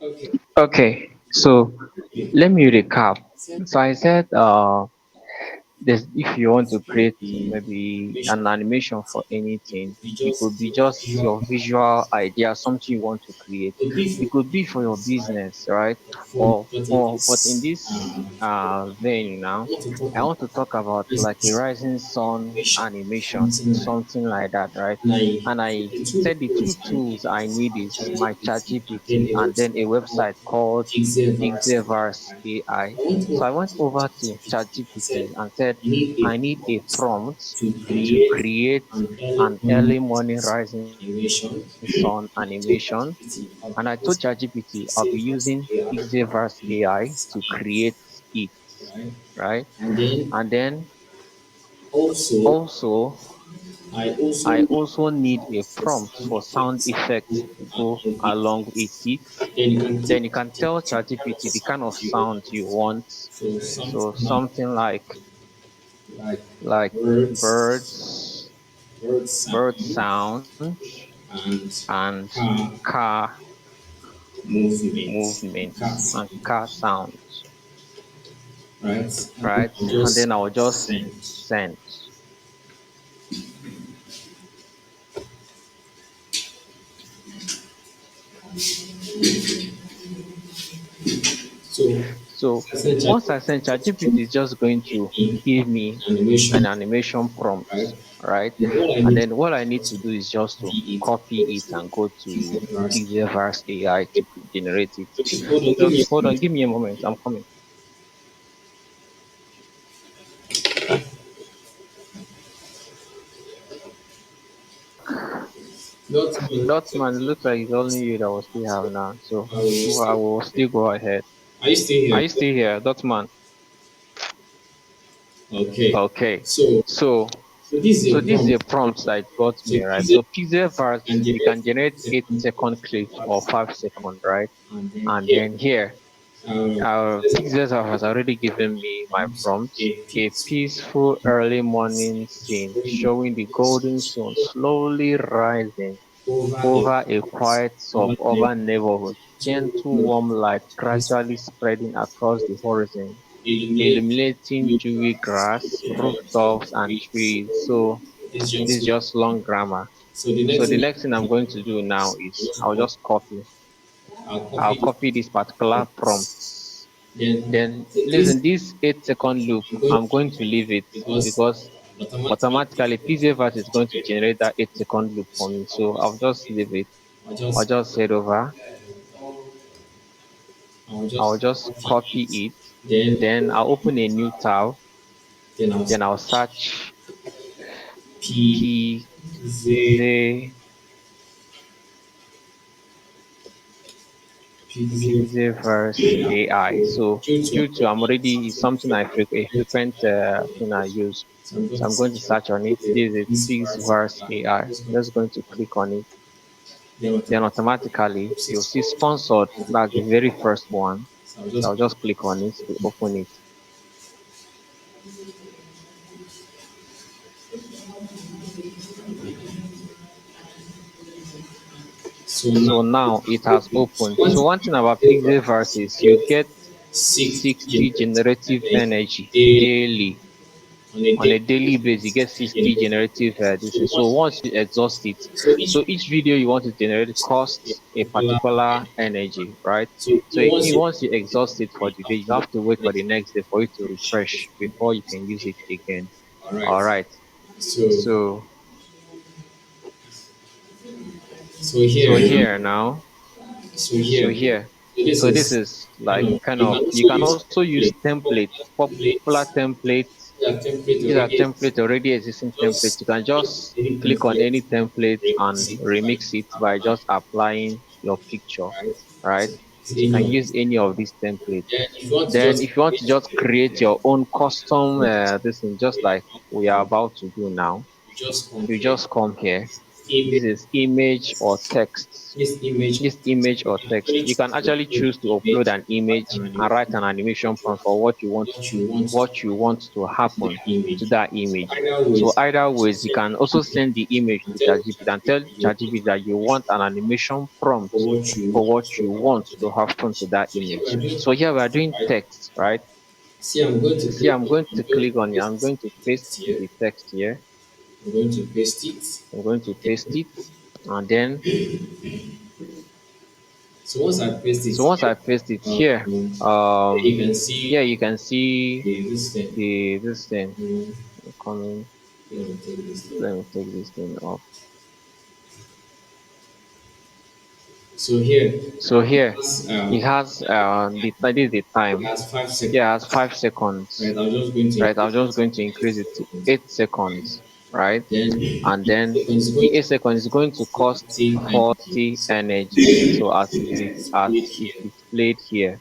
Okay. Okay, so Okay. let me recap. Said So I said, if you want to create maybe animation. an animation for anything, Be it just could be your just visual your visual idea, something you want to create. could be It for could be for your right business, right? for but in But in this this vein I now, want to talk I about want to talk about like a business rising sun animation, animation, something like something like that, right? and I And so I the two said the two tools I tools need I is need my is my ChatGPT and ChatGPT then a and then a website called website called Pixverse Pixverse AI. AI. I went So over I went to over to ChatGPT and said ChatGPT and said, you need I a need a prompt prompt to to create create an an early early morning morning rising sun animation. animation. And I told And I told ChatGPT I'll be ChatGPT using I'll be using Pixverse AI Pixverse AI to in create this, it, right? right? And And then then also also I I also need also need a for prompt sound for sound effects effects to to go go along with along it. with it. Then you can Then take you can tell ChatGPT the kind of ChatGPT the kind sound of you sound you want. want. So So something something like like birds, birds, bird bird sound, sound, and and car car movement, car movements and sound, car sounds, right? And then right? I'll And just then I'll just send. send. So So I send once I ChatGPT send just ChatGPT, to it's just going give to me give me an animation, an animation prompt, right? right? Then all I And need to then what I do need is to do is just to copy it, copy go it to and go to Pixelverse. Pixverse AI to generate it. Okay, hold on, give me Just a hold on, minute. give me a moment. I'm coming. Not me. That man, it looks like it's only you that will still have now. So I will I still. will still go ahead. Are you still Are here? you still here, that man? Okay. Okay. So, So so this is so a this is a prompt. prompt that got So me, right? Pixel So Pixelverse, can you can generate generate 8-second clips or 5 seconds, 5 second, right? and then And here, then here, Pixel Pixelverse has already given me my prompt prompt. a A peaceful peaceful early morning scene scene showing the showing the golden golden sun slowly rising over a over a quiet suburban suburban neighborhood. gentle Gentle warm warm light is gradually spreading across the horizon, illuminating illuminating new dewy grass, grass, rooftops, and rooftops, and trees. trees. So This is this just is long. just long grammar. So the next So the thing next thing I'm I'm going going to to do do is now I'm is going I'll to just copy. I'll I'll copy this copy this particular prompt. prompt. Then Then this listen, this 8 second loop, I'm going I'm to going to leave it because because automatically automatically PZVerse is going to generate that 8 second loop for me. So I'll just leave it. I'll I'll just just head over. I'll I'll just just copy copy it. it. Then Then I'll open a new tab. then I'll Then I'll search search P Z PZ P Z PZverse AI. So due to due to I'm already it's something a frequent thing I use. so I'm going So to I'm going to search for search on it. This is this verse. Pixverse AI. I'm just going Just to going to click on it. then Then automatically automatically you'll see you'll see sponsor. sponsored. That's the That's the very very first. first one. So I'll So just I'll just click on it to open it. so So now now it has okay. So opened. one So thing one thing about about Pixverse Pixelverse is is you you get get 60 60 generative generative energy energy daily daily. on a On daily a daily basis. basis, you get 60 Generative. generative this So thing. So once once you exhaust it, so so each each video you want to generate a costs a particular particular energy. energy, right? So So once you once you exhaust it for the day, have you to wait have to wait for the for the next next day for it to refresh. refresh before you can use it again. All right. All right. So So so so here here now, so so here here, so this so this is is kind like of kind you of can you also can use also use templates, popular templates. templates. These are template These are already existing. templates, already existing templates. Just You can click just any click on template, any template and remix it by remix it by applying, just applying your picture, right? right? So use So you any can of use these. any of these templates. Then if you want to Then just if you want to just create your own custom just this thing, just create like your we are own, about to do now, you just come you here just come here. image, This is image or text. this image, This image or text. actually You choose can to actually upload choose to upload image an right image an and animation write an animation prompt for what you want what you want to the happen to image. that So image. either So ways, either so ways, you send can the also image send the image and to tell ChatGPT and tell ChatGPT you want ChatGPT that you want an animation for prompt what you for what to you happen want to to that happen image. to that So here we image. are doing So here we are text, doing right? text, right? See, I'm going to See, click I'm on, going to click on it. I'm paste going to the paste text here. the text here. I'm going to paste it. I'm going to paste Then, it, and then so once I paste it so once I here, paste it here, um, um, you can here see you can see this thing. the this thing Mm, coming. let me take this thing. Let me take this thing off. So here, So here has, it has the this is the it time. has 5 seconds. Yeah, it has 5 seconds. Right, I'm just going to Right, I'm increase just this going to to increase it 8 to seconds. 8 seconds. Right, Then and the then seconds is the going to 8 seconds is going to cost 40 energy. 40 So energy. So as displayed is here. displayed here.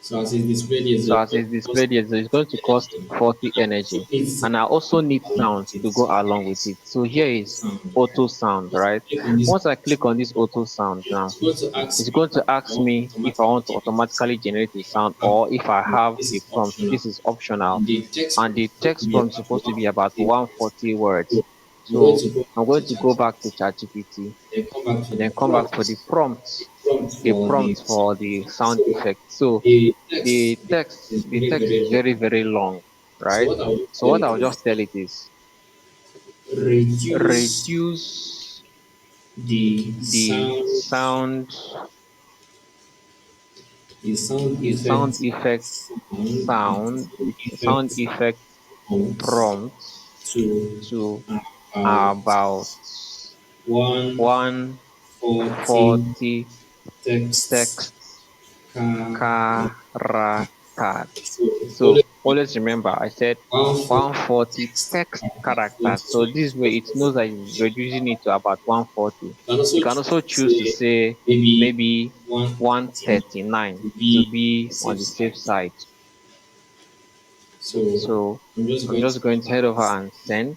So as it's displayed here, so So it's as going it's to cost displayed here, so it's going to cost energy. 40 And also energy. needs And I also need along sound with to it. go along with it. So here is Sound. auto sound, Once right? I click on this, Once I click on this auto sound now, it's going to it's ask me going to if I ask want to me if I automatically want to generate the sound. automatically generate a If I sound have, or if I have this a is prompt. optional. This is optional. And the text And prompt the is going to text be prompt is about supposed to be about 140 words. 140 words. So I'm going So to go I'm back to going to go back to ChatGPT, ChatGPT then come back to and the then come back for the prompts, prompt, prompt the for the prompt sound for the effect. sound So effect. So the text is the very, text very is long. very, very long, So right? what I will So tell what it I'll is just tell it is reduce reduce the the sound, sound the sound the sound effect effect sound, sound sound sound effect effect prompt prompt to to about about 140 140 text text characters. characters. So always So always remember I said 140 140 text text characters. characters. So So this way it knows that it's reducing it to about 140. you can You also can choose also to choose to say say maybe maybe 139 139 to to be on be the on safe the safe side. side. So So I'm just I'm going to just going to head over and send.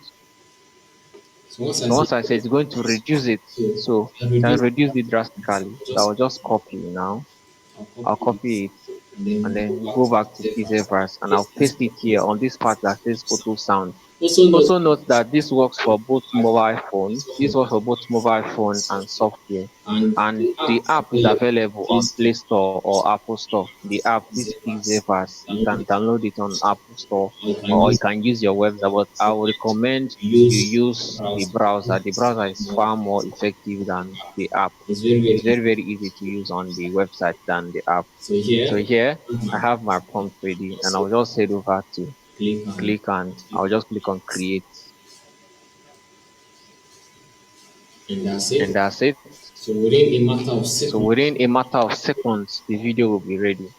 so once I So say once I say it's going to reduce it, so so I it has reduce reduced it drastically. I'll So just I'll just copy now. I'll I'll copy it copy it and and then go then back go to back to Pixverse Pixverse and and I'll paste this paste it auto here sound. on this part that says auto sound. Also note Also note that this works for both mobile phone. this This also works for both mobile phone and software software. and And the the app is app is available available Play on Store Play Store or Apple Store. The app, this Pixverse. Pixverse, you Download can it on download it on Apple Store or you can or you use can use your website. But I would recommend you use use the browser browser. The browser is more far more effective than the app. it's very It's very very, easy. very easy to use on the website than the app. So So here here I my have my prompt ready and also I'll just head over to click and click and click I'll just click on create and that's and it. that's it. So within a matter of So seconds, within a matter of seconds, the video will be ready.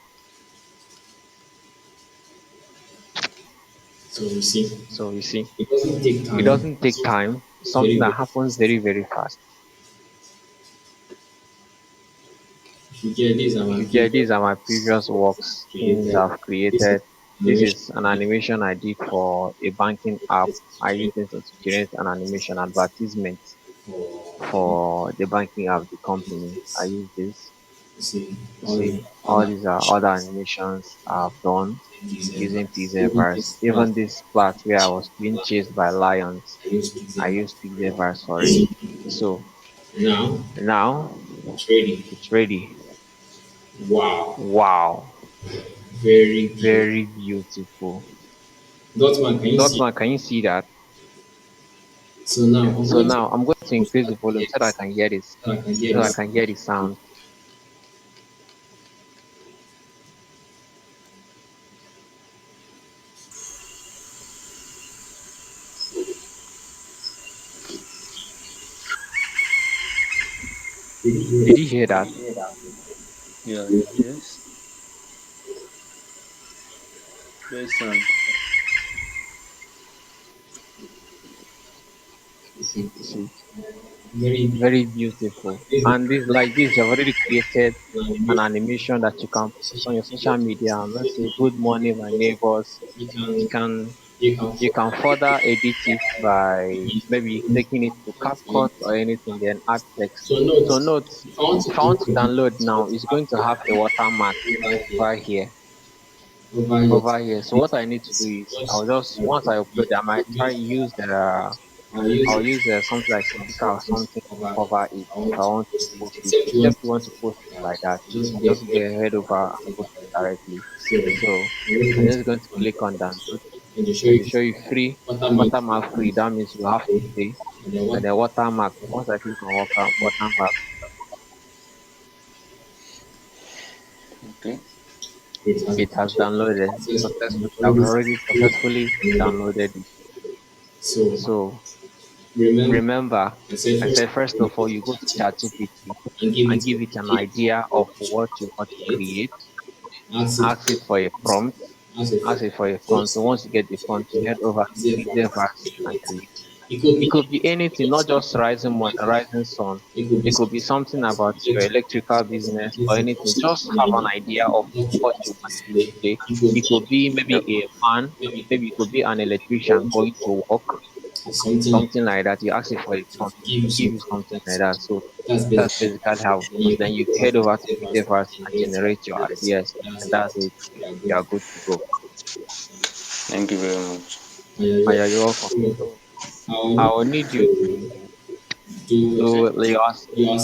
so you see So you see, it doesn't take it time. doesn't take Something time, it's very something that very happens fast. very, very fast. If you get these are If my you get previous these are my works previous works, things created. I've This is created. This animation is an animation I did for a banking app. to I generate used this to generate an animation advertisement for the for the banking app, the company. I this. use this. You see You all the see, all other these are other animations I've done these using even Pixverse. this part Even this part where I was being chased by lions, I use I Pixel. used Pixverse for it. So Now now it's ready. it's ready. Wow, Wow, very beautiful. very beautiful. Dotman, can you see? Dotman, can you see that? So now I'm So going to now I'm going to push increase that the volume so that I yes, can hear this, so I can hear so I this. can hear the sound. Did you hear Did it? you hear that? Yeah, yes. Based on You see, You see, very very beautiful. this is And this like this, you've already created an an animation animation that you can social post on your social media. media. And let's Good say, morning, "Good morning, my neighbors. neighbors." You You can can You can further edit it by maybe taking it to CapCut or anything, then add text. So So note, note, if I want to if I want to include download now, it's going to have a watermark over here, over here, over here, over here. So what I need to do is I'll just once I upload, I might try use I'll use I'll it use something like sticker or something to over it. cover it I if want I to want to post it. post it. Except you want Except to you want to post post it it like that. like that, Just you get just here, get head over and get post over it it. directly. So So I'm I'm going to just going to click on click on so download. and they show Then you they show you free watermark free, watermark free. That means you have to okay, pay. and then And what then watermark. Once I click on watermark, Okay. it has it has downloaded successful. successfully. I've I've already already successfully successfully downloaded. downloaded it. So So remember, remember, I said I first said first you of go all to you go to ChatGPT ChatGPT and give and it give your it an idea idea of what you want to create, create. ask it Ask for it for a prompt. ask it for Ask it for a prompt. prompts, So once you get the prompt, you head over to easier for us Pixverse to and create. create. It could It be could be anything, not just anything. rising sun. It could be It could be something something about about your electrical electrical business. business or This is anything. just Just an have an idea idea of what you what want you to want to display. display. It could It be could be maybe maybe a fan, maybe it could be an electrician going to going to work, something like something like that. You ask it for a to prompt, give you give you something like something that. like So that. So that's that's basically basically how it then goes. you Then can you go over head to over to Pixverse Pixverse and and generate your create. ideas, That's and it. that's it. We are You good. are good to go. Thank you very much. And And yeah, you're welcome. so So I will I need will you need you to do You said to your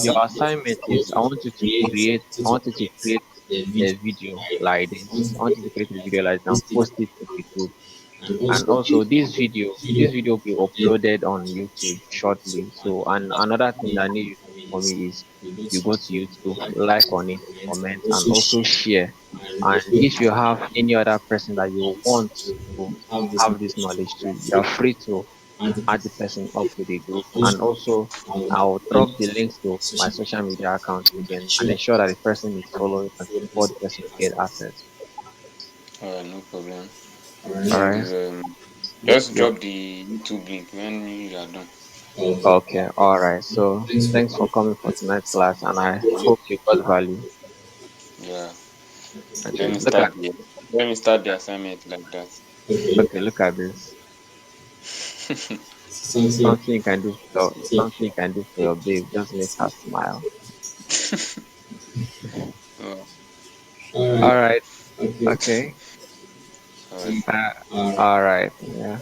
your assignment. assignment I want is you to create I want you to create a a video video like like I want this. to I want you create to create a video like that and this thing post it to the group. and And also also this video this video will be uploaded uploaded on YouTube so shortly. So and that's another thing what that I you need do you to for do me for is me is you go to you go to YouTube, YouTube, like on like it, on it, comment, and comment, and also also share share. and And also if you have any other person that you want want to to have this have this knowledge knowledge you to, are you are free free to and the add the person person up to the and group. also And also, I'll I'll link drop the links to to my social social media media accounts and again and ensure ensure that the person is following and for the for person the person to get get access. access. Alright, no problem. All All right. Thank you right. very much. Yeah. Just Yep. drop the YouTube link when you are done. Okay. Okay. All right. So Thanks for thanks for coming. coming for tonight's class, and I Hope you hope you got value. Yeah. Let Okay. me start the let me start the assignment like that. okay. Okay. Look at this. Something something. Something you can do for your babe. Just make her smile. Oh, All All right. right. Okay. Okay. alright. Uh, All right. all right. Yeah.